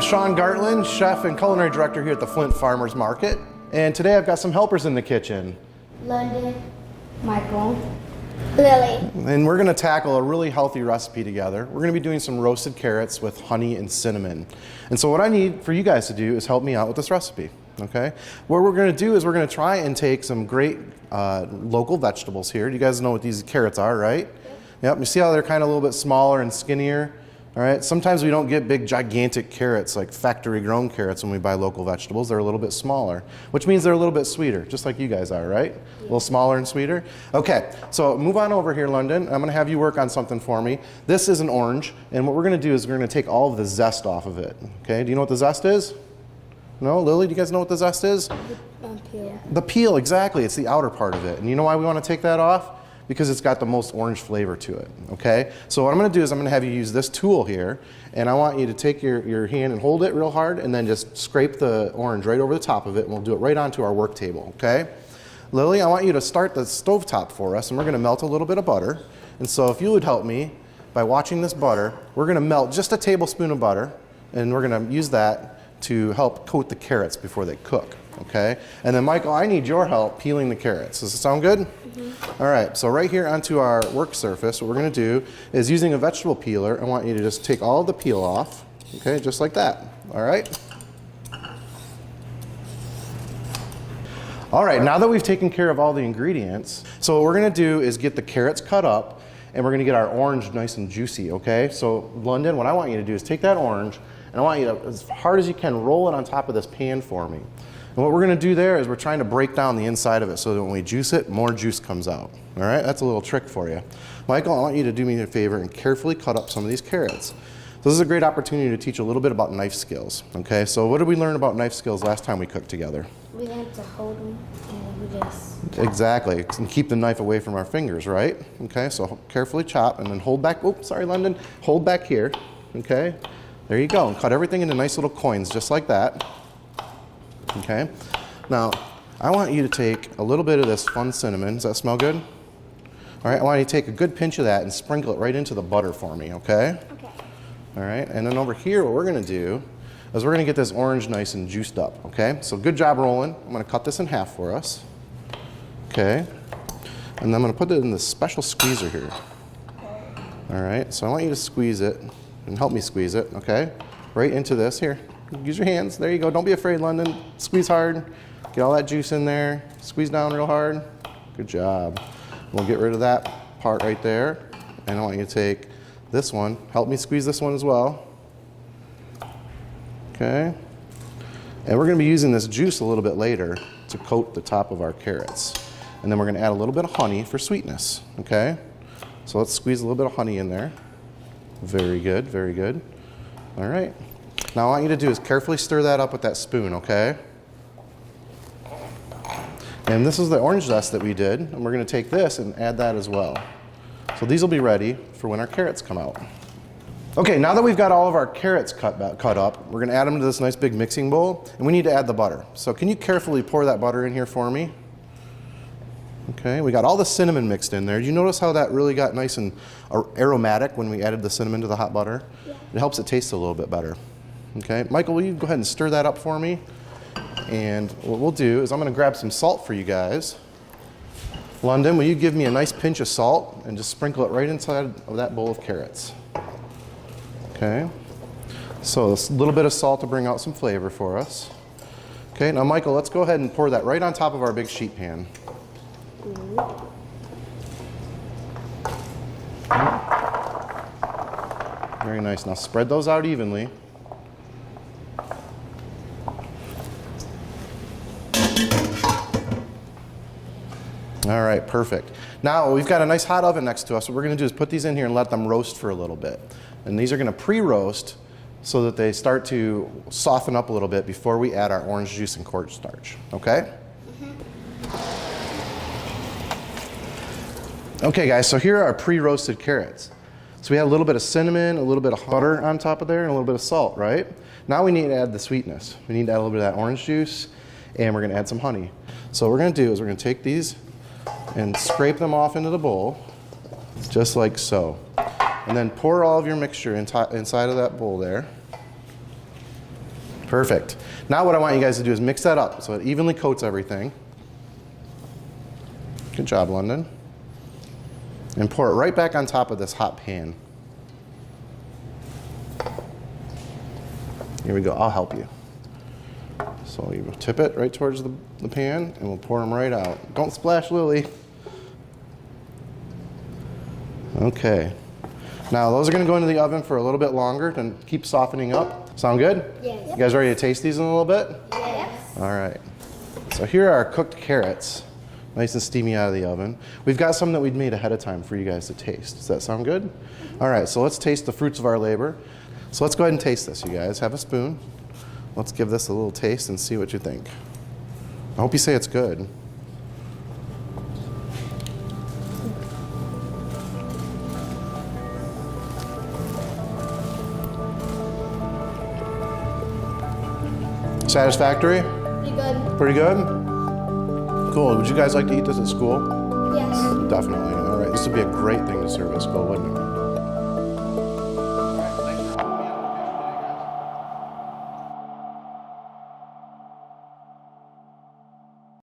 Sean Gartland, chef and culinary director here at the Flint Farmers Market. And today I've got some helpers in the kitchen. London, Michael, Lily. And we're gonna tackle a really healthy recipe together. We're gonna be doing some roasted carrots with honey and cinnamon. And so what I need for you guys to do is help me out with this recipe, okay? What we're gonna do is we're gonna try and take some great local vegetables here. You guys know what these carrots are, right? Yep, you see how they're kind of a little bit smaller and skinnier? All right, sometimes we don't get big gigantic carrots like factory grown carrots when we buy local vegetables. They're a little bit smaller, which means they're a little bit sweeter, just like you guys are, right? A little smaller and sweeter. Okay, so move on over here, London. I'm gonna have you work on something for me. This is an orange, and what we're gonna do is we're gonna take all of the zest off of it, okay? Do you know what the zest is? No? Lily, do you guys know what the zest is? The peel. The peel, exactly. It's the outer part of it. And you know why we wanna take that off? Because it's got the most orange flavor to it, okay? So what I'm gonna do is I'm gonna have you use this tool here, and I want you to take your hand and hold it real hard and then just scrape the orange right over the top of it, and we'll do it right onto our work table, okay? Lily, I want you to start the stovetop for us, and we're gonna melt a little bit of butter. And so if you would help me by watching this butter, we're gonna melt just a tablespoon of butter, and we're gonna use that to help coat the carrots before they cook, okay? And then Michael, I need your help peeling the carrots. Does it sound good? Mm-hmm. All right, so right here onto our work surface, what we're gonna do is using a vegetable peeler, I want you to just take all of the peel off, okay, just like that, all right? All right, now that we've taken care of all the ingredients, so what we're gonna do is get the carrots cut up, and we're gonna get our orange nice and juicy, okay? So London, what I want you to do is take that orange, and I want you to, as hard as you can, roll it on top of this pan for me. And what we're gonna do there is we're trying to break down the inside of it so that when we juice it, more juice comes out. All right, that's a little trick for you. Michael, I want you to do me a favor and carefully cut up some of these carrots. This is a great opportunity to teach a little bit about knife skills, okay? So what did we learn about knife skills last time we cooked together? We had to hold them and we just... Exactly, and keep the knife away from our fingers, right? Okay, so carefully chop and then hold back, oops, sorry London, hold back here, okay? There you go, and cut everything into nice little coins just like that. Okay, now I want you to take a little bit of this fun cinnamon. Does that smell good? All right, I want you to take a good pinch of that and sprinkle it right into the butter for me, okay? Okay. All right, and then over here what we're gonna do is we're gonna get this orange nice and juiced up, okay? So good job rolling. I'm gonna cut this in half for us, okay? And then I'm gonna put it in this special squeezer here. All right, so I want you to squeeze it and help me squeeze it, okay? Right into this, here. Use your hands, there you go. Don't be afraid, London. Squeeze hard, get all that juice in there. Squeeze down real hard. Good job. We'll get rid of that part right there. And I want you to take this one. Help me squeeze this one as well. Okay. And we're gonna be using this juice a little bit later to coat the top of our carrots. And then we're gonna add a little bit of honey for sweetness, okay? So let's squeeze a little bit of honey in there. Very good, very good. All right. Now what I want you to do is carefully stir that up with that spoon, okay? And this is the orange zest that we did, and we're gonna take this and add that as well. So these will be ready for when our carrots come out. Okay, now that we've got all of our carrots cut up, we're gonna add them to this nice big mixing bowl, and we need to add the butter. So can you carefully pour that butter in here for me? Okay, we got all the cinnamon mixed in there. Did you notice how that really got nice and aromatic when we added the cinnamon to the hot butter? Yeah. It helps it taste a little bit better. Okay, Michael, will you go ahead and stir that up for me? And what we'll do is I'm gonna grab some salt for you guys. London, will you give me a nice pinch of salt and just sprinkle it right inside of that bowl of carrots? Okay, so a little bit of salt to bring out some flavor for us. Okay, now Michael, let's go ahead and pour that right on top of our big sheet pan. Very nice, now spread those out evenly. All right, perfect. Now we've got a nice hot oven next to us. What we're gonna do is put these in here and let them roast for a little bit. And these are gonna pre-roast so that they start to soften up a little bit before we add our orange juice and cornstarch, okay? Mm-hmm. Okay guys, so here are our pre-roasted carrots. So we had a little bit of cinnamon, a little bit of butter on top of there, and a little bit of salt, right? Now we need to add the sweetness. We need to add a little bit of that orange juice, and we're gonna add some honey. So what we're gonna do is we're gonna take these and scrape them off into the bowl, just like so. And then pour all of your mixture inside of that bowl there. Perfect. Now what I want you guys to do is mix that up so it evenly coats everything. Good job, London. And pour it right back on top of this hot pan. Here we go, I'll help you. So you tip it right towards the pan and we'll pour them right out. Don't splash Lily. Okay. Now those are gonna go into the oven for a little bit longer to keep softening up. Sound good? Yes. You guys ready to taste these in a little bit? Yes. All right. So here are our cooked carrots. Nice and steamy out of the oven. We've got some that we'd made ahead of time for you guys to taste. Does that sound good? All right, so let's taste the fruits of our labor. So let's go ahead and taste this, you guys. Have a spoon. Let's give this a little taste and see what you think. I hope you say it's good. Satisfactory? Pretty good. Pretty good? Cool. Would you guys like to eat this at school? Yes. Definitely. All right. This would be a great thing to serve at school, wouldn't it?